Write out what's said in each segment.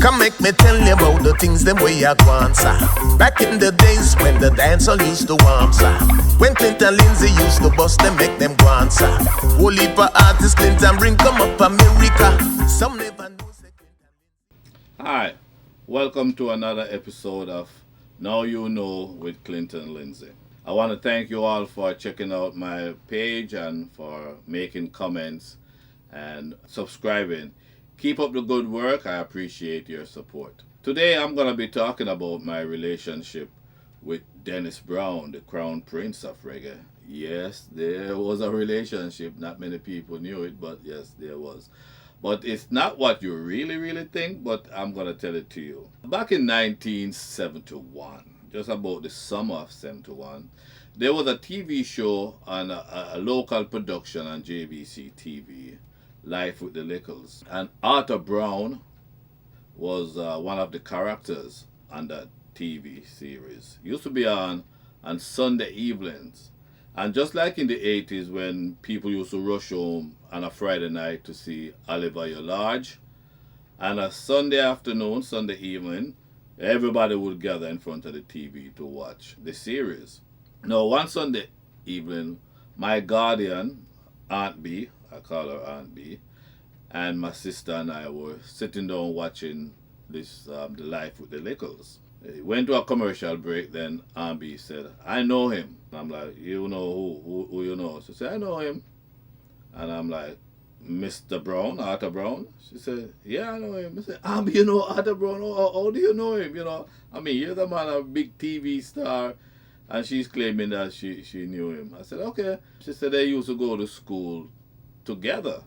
Come make me tell you about the things them way I want, sir. Back in the days when the dancer used to warm, sir. When Clinton Lindsay used to bust them, make them go on, sir. Whole heap of artists Clinton bring come up America. Some never know. Hi, welcome to another episode of Now You Know with Clinton Lindsay. I want to thank you all for checking out my page and for making comments and subscribing. Keep up the good work. I appreciate your support. Today I'm going to be talking about my relationship with Dennis Brown, the Crown Prince of Reggae. Yes, there was a relationship. Not many people knew it, but yes, there was. But it's not what you really think, but I'm going to tell it to you. Back in 1971, just about the summer of 71, there was a TV show on a local production on JBC TV, Life with the Lickles. And Arthur Brown was one of the characters on that TV series. Used to be on Sunday evenings. And just like in the 80s when people used to rush home on a Friday night to see Oliver Your Lodge, and a Sunday afternoon, Sunday evening, everybody would gather in front of the TV to watch the series. Now, one Sunday evening, my guardian, Aunt B, I call her Aunt B, and my sister and I were sitting down watching this The Life with the Lickles. It went to a commercial break, then Aunt B said, I know him. And I'm like, you know who you know? She said, I know him. And I'm like, Mr. Brown, Arthur Brown? She said, yeah, I know him. I said, Aunt B, you know Arthur Brown? How do you know him? You know, I mean, you're the man, a big TV star. And she's claiming that she knew him. I said, okay. She said they used to go to school together.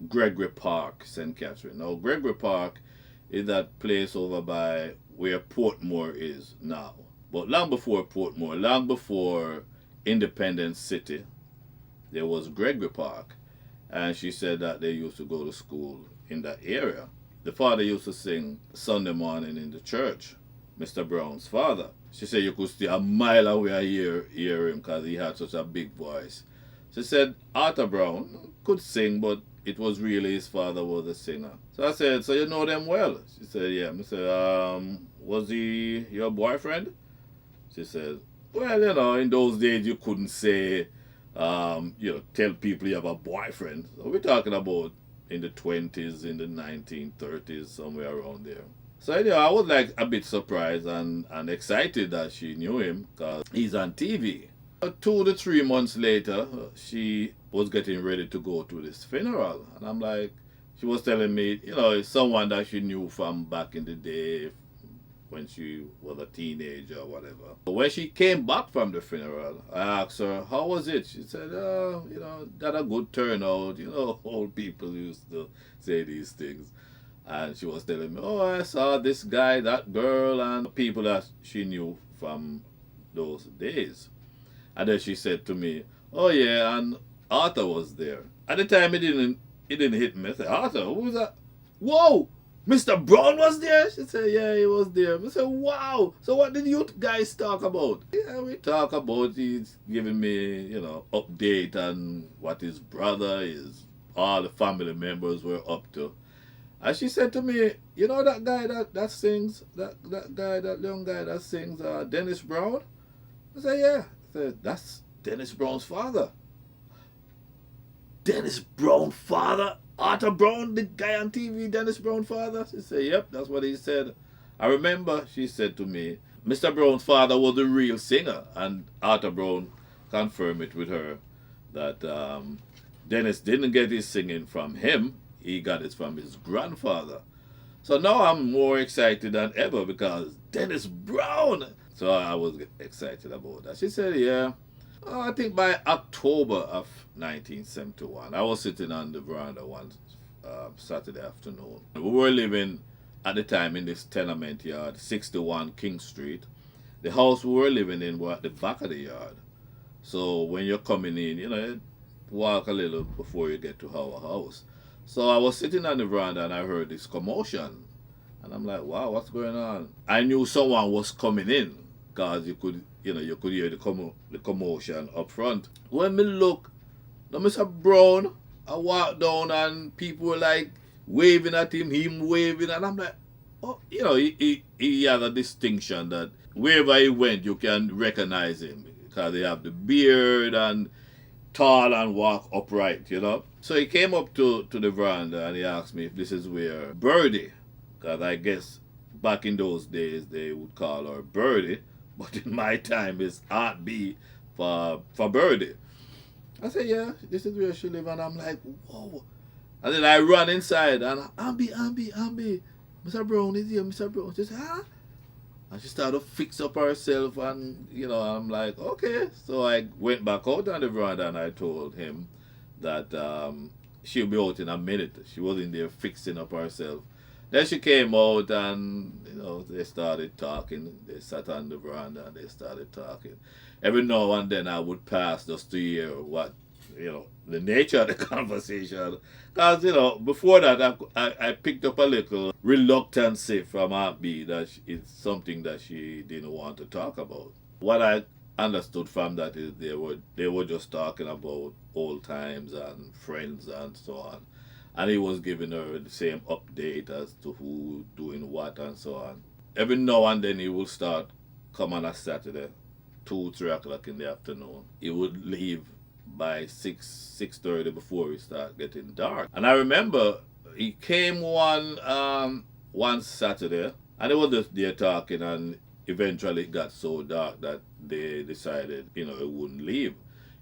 Gregory Park, St. Catherine. Now, Gregory Park is that place over by where Portmore is now. But long before Portmore, long before Independence City, there was Gregory Park. And she said that they used to go to school in that area. The father used to sing Sunday morning in the church, Mr. Brown's father. She said you could stay a mile away hear him because he had such a big voice. She said Arthur Brown could sing, but it was really his father was a singer. So I said, so you know them well? She said, yeah. I said, was he your boyfriend? She said, well, you know, in those days you couldn't say, tell people you have a boyfriend. So we're talking about in the 20s, in the 1930s, somewhere around there. So anyway, I was like a bit surprised and excited that she knew him because he's on TV. 2 to 3 months later, she was getting ready to go to this funeral. And I'm like, she was telling me, you know, it's someone that she knew from back in the day when she was a teenager or whatever. But when she came back from the funeral, I asked her, how was it? She said, got a good turnout. You know, old people used to say these things. And she was telling me, I saw this guy, that girl, and people that she knew from those days. And then she said to me, oh yeah, and Arthur was there. At the time, it didn't hit me. I said, Arthur, who was that? Whoa, Mr. Brown was there? She said, yeah, he was there. I said, wow, so what did you guys talk about? Yeah, we talk about, he's giving me, update on what his brother, all the family members were up to. And she said to me, you know that guy that sings, that young guy that sings Dennis Brown? I said, yeah. I said, that's Dennis Brown's father. Dennis Brown's father? Arthur Brown, the guy on TV, Dennis Brown's father? She said, yep, that's what he said. I remember she said to me, Mr. Brown's father was the real singer. And Arthur Brown confirmed it with her that Dennis didn't get his singing from him. He got it from his grandfather. So now I'm more excited than ever because Dennis Brown. So I was excited about that. She said, yeah. I think by October of 1971, I was sitting on the veranda one Saturday afternoon. We were living at the time in this tenement yard, 61 King Street. The house we were living in was at the back of the yard. So when you're coming in, walk a little before you get to our house. So I was sitting on the veranda and I heard this commotion. And I'm like, wow, what's going on? I knew someone was coming in because you could hear the commotion up front. When me look, now Mr. Brown, I walked down and people were like waving at him waving. And I'm like, oh, he had a distinction that wherever he went, you can recognize him because he have the beard and tall and walk upright. So he came up to the veranda and he asked me if this is where Birdie, because I guess back in those days they would call her Birdie, but in my time it's Aunt B for Birdie. I said, yeah, this is where she live, and I'm like, whoa. And then I run inside and Ambi, Mr. Brown is here, Mr. Brown. She said, huh? And she started to fix up herself, and I'm like, okay. So I went back out on the veranda and I told him that she'll be out in a minute. She was in there fixing up herself. Then she came out and they started talking. They sat on the veranda and they started talking. Every now and then I would pass just to hear what the nature of the conversation. Because, before that, I picked up a little reluctancy from Aunt B that it's something that she didn't want to talk about. What I understood from that is they were just talking about old times and friends and so on. And he was giving her the same update as to who doing what and so on. Every now and then he would start come on a Saturday, 2-3 o'clock in the afternoon. He would leave by 6:30 before it start getting dark. And I remember he came one Saturday and they were just there talking, and eventually it got so dark that they decided he wouldn't leave.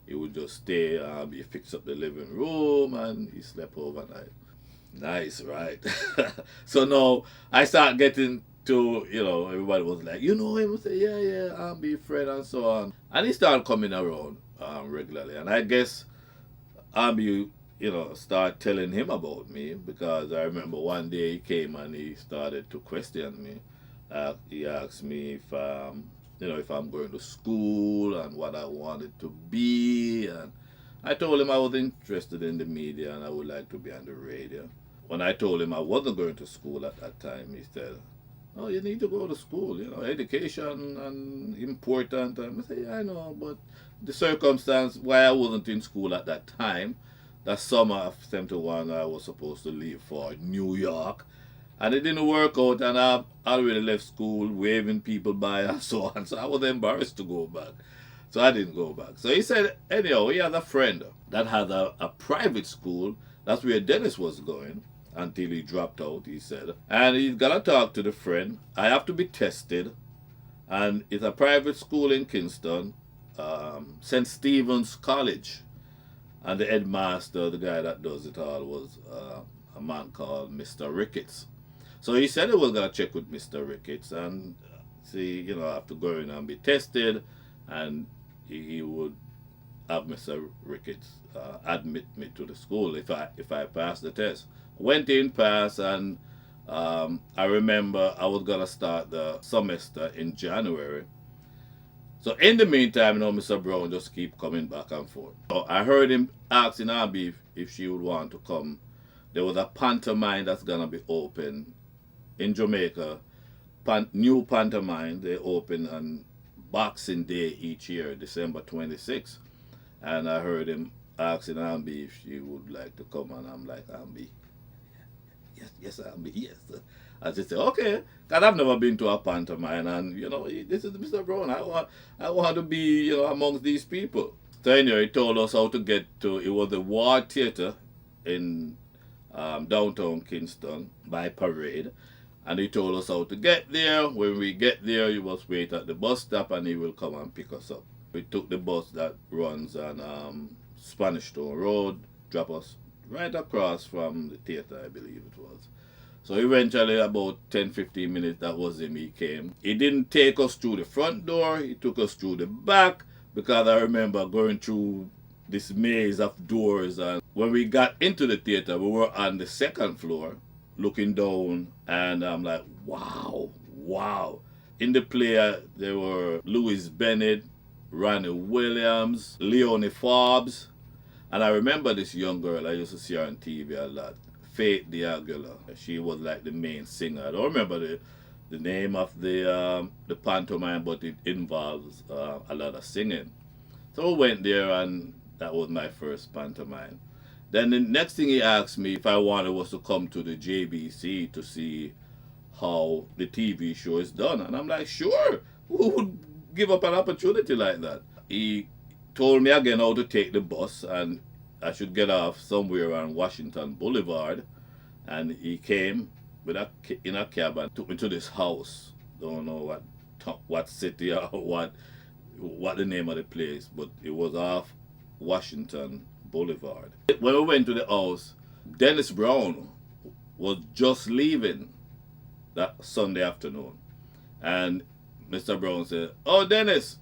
He would just stay, he fixed up the living room and he slept overnight. Nice, right? So now I start getting to, everybody was like, him? I say, yeah, I'll be a friend and so on. And he started coming around regularly. And I guess Ambi, start telling him about me, because I remember one day he came and he started to question me. He asked me if I'm going to school and what I wanted to be. And I told him I was interested in the media and I would like to be on the radio. When I told him I wasn't going to school at that time, he said, oh, you need to go to school, education and important. And I said, yeah, I know, but the circumstance why I wasn't in school at that time, that summer of 71, I was supposed to leave for New York. And it didn't work out, and I already left school waving people by and so on. So I was embarrassed to go back. So I didn't go back. So he said, anyhow, he had a friend that had a private school. That's where Dennis was going until he dropped out, he said. And he's got to talk to the friend. I have to be tested. And it's a private school in Kingston, St. Stephen's College. And the headmaster, the guy that does it all, was a man called Mr. Ricketts. So he said he was going to check with Mr. Ricketts and see, I have to go in and be tested. And he would have Mr. Ricketts admit me to the school if I passed the test. Went in, passed, and I remember I was going to start the semester in January. So in the meantime, Mr. Brown just keep coming back and forth. So I heard him asking Abby if she would want to come. There was a pantomime that's going to be open in Jamaica. New pantomime, they open on Boxing Day each year, December 26th. And I heard him asking Ambi if she would like to come, and I'm like, Ambi, yes, Ambi, yes. And she said, okay, because I've never been to a pantomime, and this is Mr. Brown. I want to be, amongst these people. So anyway, he told us how to get to. It was the Ward Theatre in downtown Kingston by Parade. And he told us how to get there. When we get there, you must wait at the bus stop and he will come and pick us up. We took the bus that runs on Spanish Town Road, drop us right across from the theatre, I believe it was. So eventually, about 10-15 minutes, that was him, he came. He didn't take us through the front door, he took us through the back, because I remember going through this maze of doors. And when we got into the theatre, we were on the second floor, looking down, and I'm like, wow. In the play, there were Louis Bennett, Ronnie Williams, Leonie Forbes, and I remember this young girl, I used to see her on TV a lot, Faith Diagula. She was like the main singer. I don't remember the name of the pantomime, but it involves a lot of singing. So I went there, and that was my first pantomime. Then the next thing he asked me if I wanted was to come to the JBC to see how the TV show is done. And I'm like, sure, who would give up an opportunity like that? He told me again how to take the bus, and I should get off somewhere on Washington Boulevard. And he came in a cab and took me to this house. Don't know what city or what the name of the place, but it was off Washington Boulevard. When we went to the house, Dennis Brown was just leaving that Sunday afternoon, and Mr. Brown said, "Oh, Dennis,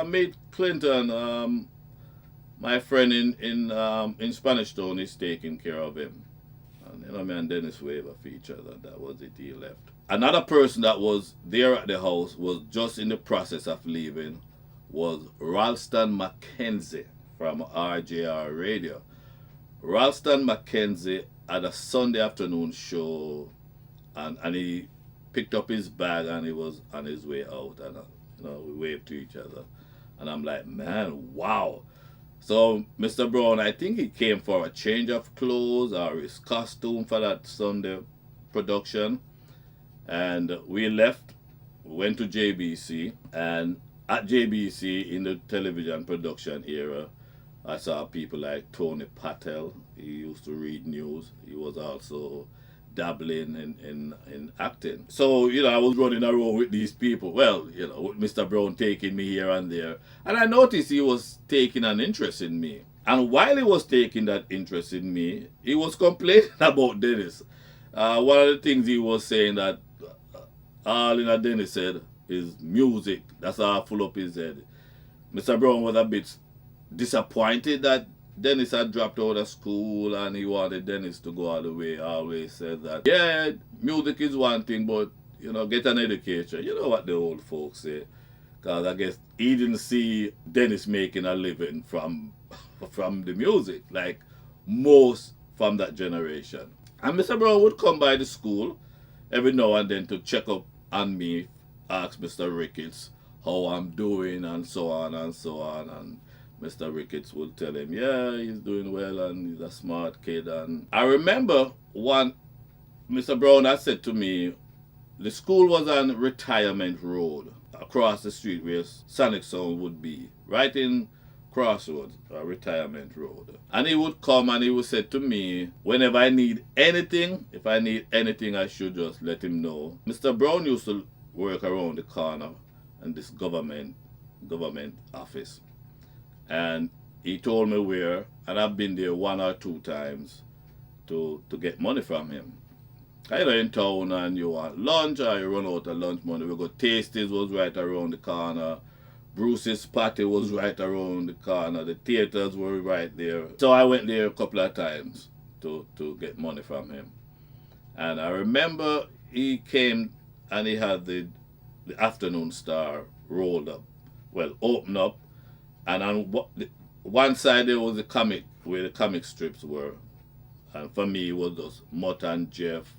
meet Clinton. My friend in Spanish Town is taking care of him." And me and Dennis waved at each other. That was it. He left. Another person that was there at the house was just in the process of leaving. Was Ralston McKenzie from RJR Radio. Ralston McKenzie had a Sunday afternoon show, and he picked up his bag and he was on his way out, and we waved to each other, and I'm like, man, wow. So Mr. Brown, I think he came for a change of clothes or his costume for that Sunday production, and we left, went to JBC, and at JBC in the television production era, I saw people like Tony Patel. He used to read news. He was also dabbling in acting. So, I was running around with these people. Well, with Mr. Brown taking me here and there. And I noticed he was taking an interest in me. And while he was taking that interest in me, he was complaining about Dennis. One of the things he was saying that all Dennis said is music. That's all full up his head. Mr. Brown was a bit disappointed that Dennis had dropped out of school and he wanted Dennis to go all the way. I always said that, yeah, music is one thing, but, get an education. You know what the old folks say. Because I guess he didn't see Dennis making a living from the music, like most from that generation. And Mr. Brown would come by the school every now and then to check up on me, ask Mr. Ricketts how I'm doing and so on and so on. And Mr. Ricketts would tell him, yeah, he's doing well and he's a smart kid. And I remember Mr. Brown had said to me, the school was on Retirement Road, across the street where Sonic Sound would be, right in Crossroads, Retirement Road. And he would come and he would say to me, whenever I need anything, if I need anything, I should just let him know. Mr. Brown used to work around the corner in this government office. And he told me where, and I've been there 1 or 2 times to get money from him. Either in town and you want lunch or you run out of lunch money. We go Tasties was right around the corner. Bruce's Party was right around the corner. The theaters were right there. So I went there a couple of times to get money from him. And I remember he came and he had the Afternoon Star rolled up. Well, opened up. And on one side there was the comic, where the comic strips were. And for me, it was those Mutt and Jeff,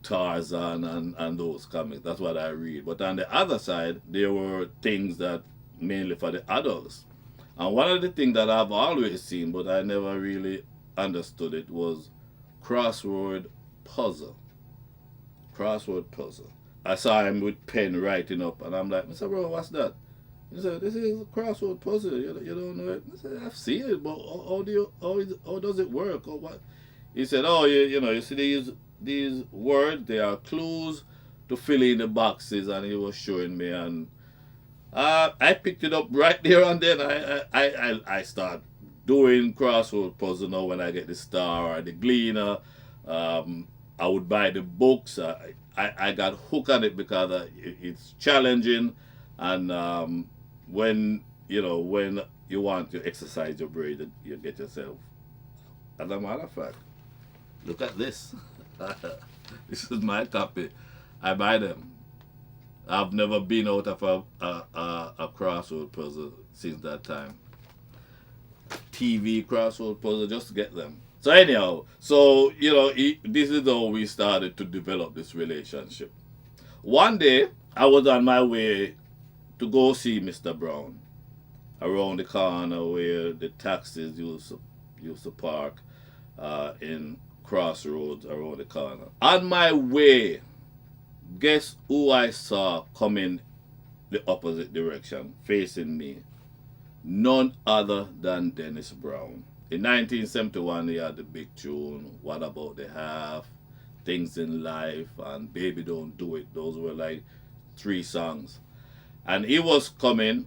Tarzan, and those comics. That's what I read. But on the other side, there were things that mainly for the adults. And one of the things that I've always seen, but I never really understood it, was crossword puzzle. Crossword puzzle. I saw him with pen writing up, and I'm like, Mr. Bro, what's that? He said, this is a crossword puzzle. You don't know it? I said, I've seen it, but how does it work? Or what? He said, oh, you see these words, they are clues to fill in the boxes, and he was showing me, and I picked it up right there and then. I start doing crossword puzzle now when I get the Star or the Gleaner. I would buy the books. I got hooked on it because it's challenging, and when you want to exercise your brain, you get yourself. As a matter of fact, look at this. This is my copy. I buy them. I've never been out of a crossword puzzle since that time. TV crossword puzzle, just to get them. So anyhow, this is how we started to develop this relationship. One day, I was on my way to go see Mr. Brown around the corner where the taxis used to park in Crossroads around the corner. On my way guess who I saw coming the opposite direction, facing me? None other than Dennis Brown. In 1971, he had the big tune, What About the Half, Things in Life, and Baby Don't Do It. Those were like 3 songs. And he was coming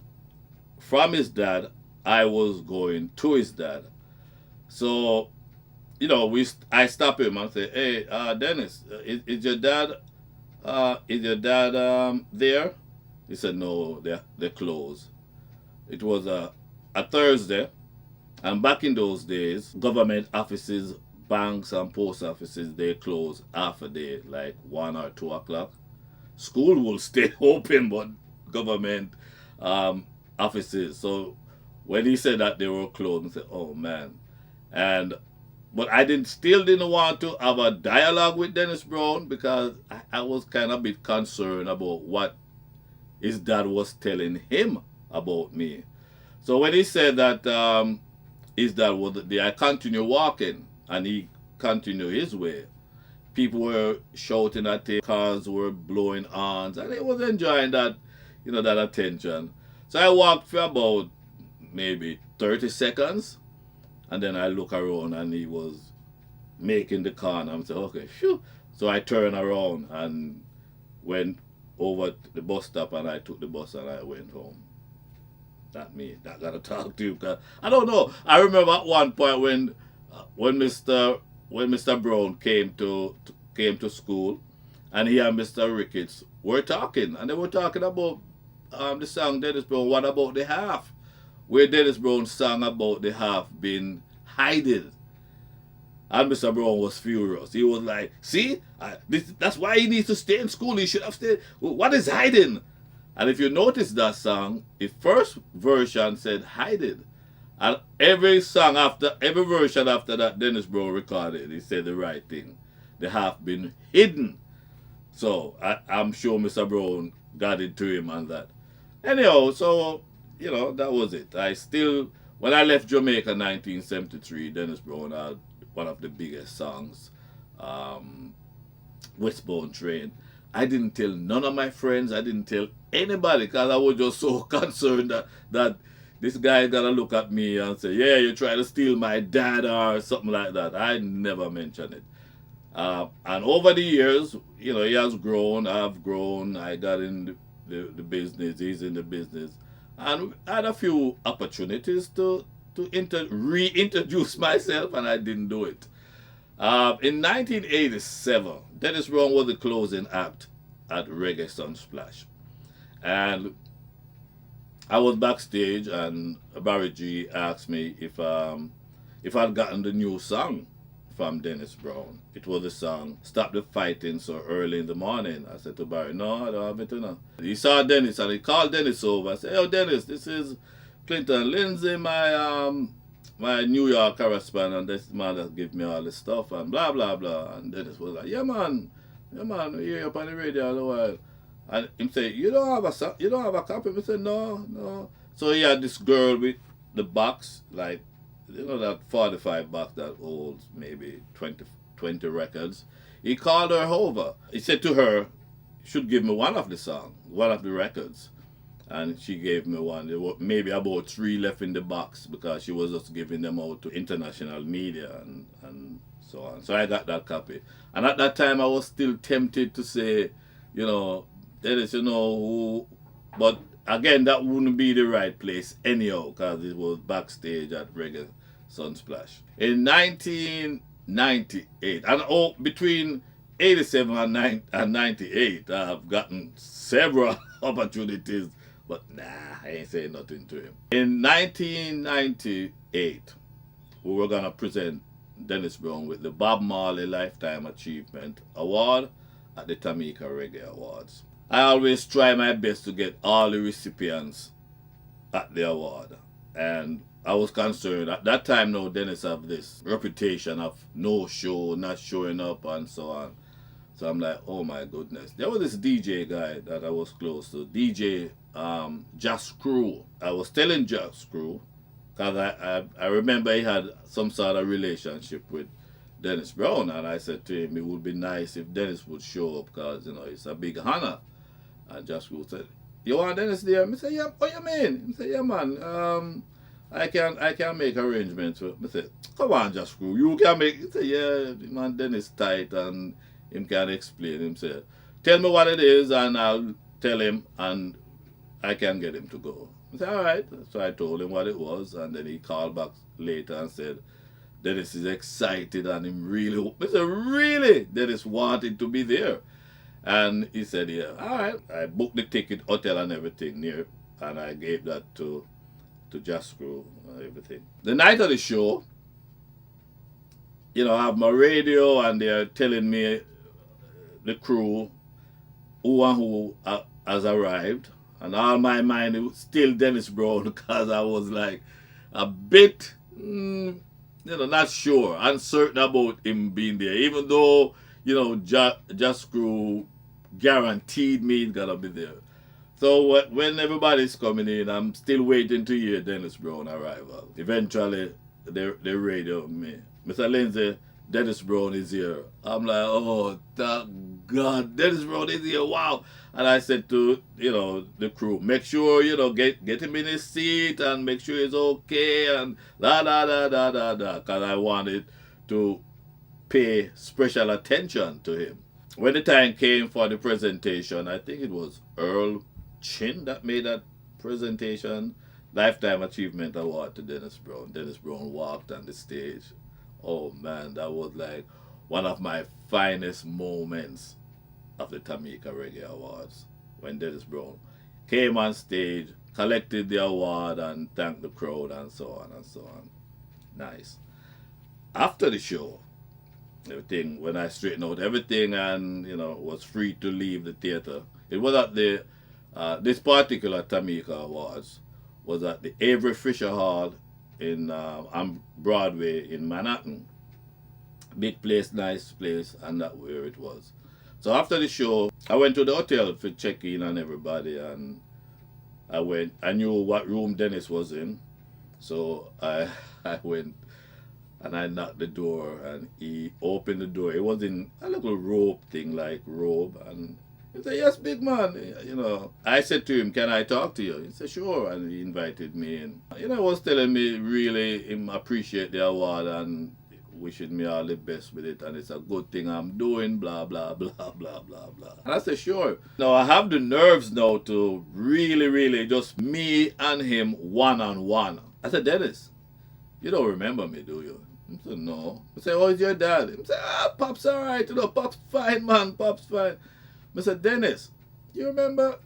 from his dad. I was going to his dad. So, I stop him and say, "Hey, Dennis, is your dad there?" He said, "No, they're closed." It was a Thursday, and back in those days, government offices, banks, and post offices, they close half a day, like 1 or 2 o'clock. School will stay open, but government offices. So when he said that they were closed, I said, "Oh man!" But I still didn't want to have a dialogue with Dennis Brown because I was kind of a bit concerned about what his dad was telling him about me. So when he said that his dad was there, I continued walking and he continued his way. People were shouting at him, cars were blowing horns, and he was enjoying that, that attention. So I walked for about maybe 30 seconds, and then I look around and he was making the corner. I'm saying, okay, phew. So I turned around and went over to the bus stop, and I took the bus and I went home. That me, that gotta talk to you. Cause I don't know. I remember at one point when Mr. Brown came to school, and he and Mr. Ricketts were talking, and they were talking about the song Dennis Brown, What About the Half, where Dennis Brown sang about the half being hiding. And Mr. Brown was furious. He was like, "See, that's why he needs to stay in school. He should have stayed. What is hiding?" And if you notice that song, the first version said hiding. And every version after that Dennis Brown recorded, he said the right thing. The half been hidden. So I'm sure Mr. Brown got it to him on that. Anyhow, so that was it. When I left Jamaica in 1973, Dennis Brown had one of the biggest songs, Westbound Train. I didn't tell none of my friends. I didn't tell anybody because I was just so concerned that this guy gonna look at me and say, "Yeah, you try to steal my dad," or something like that. I never mentioned it. And over the years, he has grown. I've grown. I got in the business. He's in the business. And I had a few opportunities to reintroduce myself, and I didn't do it. In 1987, Dennis Brown was the closing act at Reggae Sunsplash. And I was backstage, and Barry G asked me if I'd gotten the new song from Dennis Brown. It was the song Stop the Fighting So Early in the Morning. I said to Barry, "No, I don't have it enough." He saw Dennis and he called Dennis over. I said, "Oh, Dennis, this is Clinton Lindsay, my New York correspondent. This man that give me all this stuff and blah blah blah." And Dennis was like, yeah man, we hear you up on the radio all the while." And him say, you don't have a copy?" I said, no. So he had this girl with the box, like, that 45 box that holds maybe 20 records. He called her over. He said to her, "Should give me one of the records." And she gave me one. There were maybe about 3 left in the box because she was just giving them out to international media and so on. So I got that copy. And at that time I was still tempted to say, Dennis, who, but again, that wouldn't be the right place anyhow because it was backstage at Reggae Sunsplash. In 1998, and between 87 and 98, I've gotten several opportunities, but I ain't saying nothing to him. In 1998, we were going to present Dennis Brown with the Bob Marley Lifetime Achievement Award at the Tamika Reggae Awards. I always try my best to get all the recipients at the award. And I was concerned. At that time now, Dennis have this reputation of no show, not showing up, and so on. So I'm like, oh my goodness. There was this DJ guy that I was close to, DJ Just Screw. I was telling Just Screw, because I remember he had some sort of relationship with Dennis Brown. And I said to him, it would be nice if Dennis would show up because, it's a big honor. And Josh Crew said, you want Dennis there? I said, yeah, what you mean? He said, yeah, man, I can make arrangements. I said, come on, Josh Crew, you can make. He said, yeah, man, Dennis tight and him can explain. Him said, tell me what it is and I'll tell him and I can get him to go. I said, all right. So I told him what it was, and then he called back later and said, Dennis is excited and him really. I said, really? Dennis wanted to be there. And he said, yeah, all right. I booked the ticket, hotel and everything near, and I gave that to Jascrew and everything. The night of the show, I have my radio and they're telling me the crew who and who has arrived. And all my mind, it was still Dennis Brown because I was like a bit, not sure, uncertain about him being there. Even though, Jascrew guaranteed me he's gonna be there. So when everybody's coming in, I'm still waiting to hear Dennis Brown arrival. Eventually, they radio me. Mr. Lindsay, Dennis Brown is here. I'm like, oh, thank God, Dennis Brown is here, wow. And I said to, the crew, make sure, get him in his seat and make sure he's okay and because I wanted to pay special attention to him. When the time came for the presentation, I think it was Earl Chin that made that presentation, Lifetime Achievement Award to Dennis Brown. Dennis Brown walked on the stage. Oh man, that was like one of my finest moments of the Tamika Reggae Awards, when Dennis Brown came on stage, collected the award and thanked the crowd and so on and so on. Nice. After the show, everything, when I straightened out everything and, was free to leave the theater, it was at the, this particular Tamika Awards was at the Avery Fisher Hall in on Broadway in Manhattan. Big place, nice place, and that's where it was. So after the show, I went to the hotel for check-in and everybody, and I knew what room Dennis was in, so I went and I knocked the door and he opened the door. It was in a little robe thing, like robe, and he said, yes, big man, I said to him, can I talk to you? He said, sure, and he invited me in. He was telling me really him appreciate the award and wishing me all the best with it, and it's a good thing I'm doing, blah, blah, blah, blah, blah, blah. And I said, sure. Now, I have the nerves now to really, really just me and him one-on-one. I said, Dennis, you don't remember me, do you? He said, no. I said, oh, is your dad? He said, Pop's all right, Pop's fine, man, Pop's fine. I said, Dennis, you remember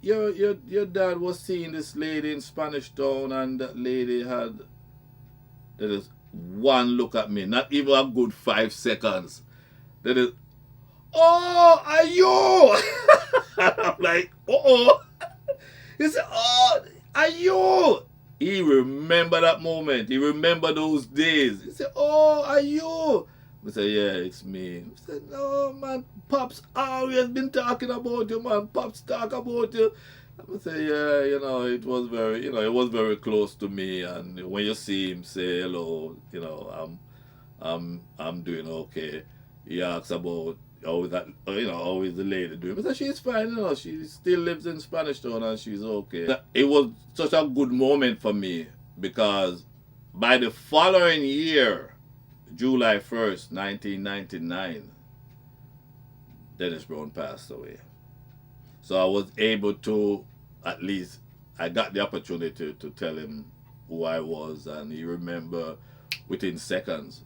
your dad was seeing this lady in Spanish Town, and that lady had this one look at me, not even a good 5 seconds. That is, oh, are you? I'm like, He said, oh, are you? He remembered that moment. He remembered those days. He said, oh, are you? I said, yeah, it's me. He said, no, man, Pops always been talking about you, man. Pops talk about you. I say, yeah, it was very, it was very close to me. And when you see him say hello, I'm doing okay. He asks about how is that, how is the lady doing? I said, she's fine, she still lives in Spanish Town and she's okay. It was such a good moment for me because by the following year, July 1st, 1999, Dennis Brown passed away. So I was able to, at least, I got the opportunity to tell him who I was, and he remembered within seconds.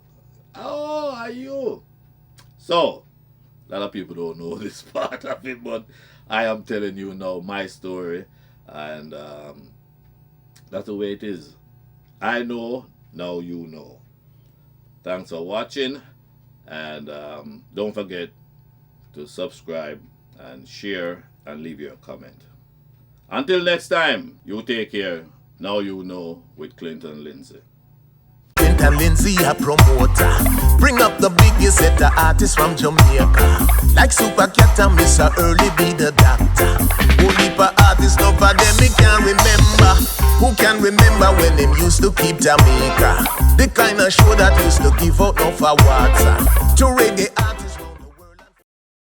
Oh, are you? So, a lot of people don't know this part of it, but I am telling you now my story, and that's the way it is. I know, now you know. Thanks for watching, and don't forget to subscribe and share and leave your comment. Until next time, you take care. Now you know with Clinton Lindsay. Clinton Lindsay, a promoter. Bring up the biggest set of artists from Jamaica. Like Super Cat and Mr. Early be the doctor. Only for artists, no for them, me can't remember. Who can remember when them used to keep Jamaica? The kind of show that used to give out no for water. To reggae artists.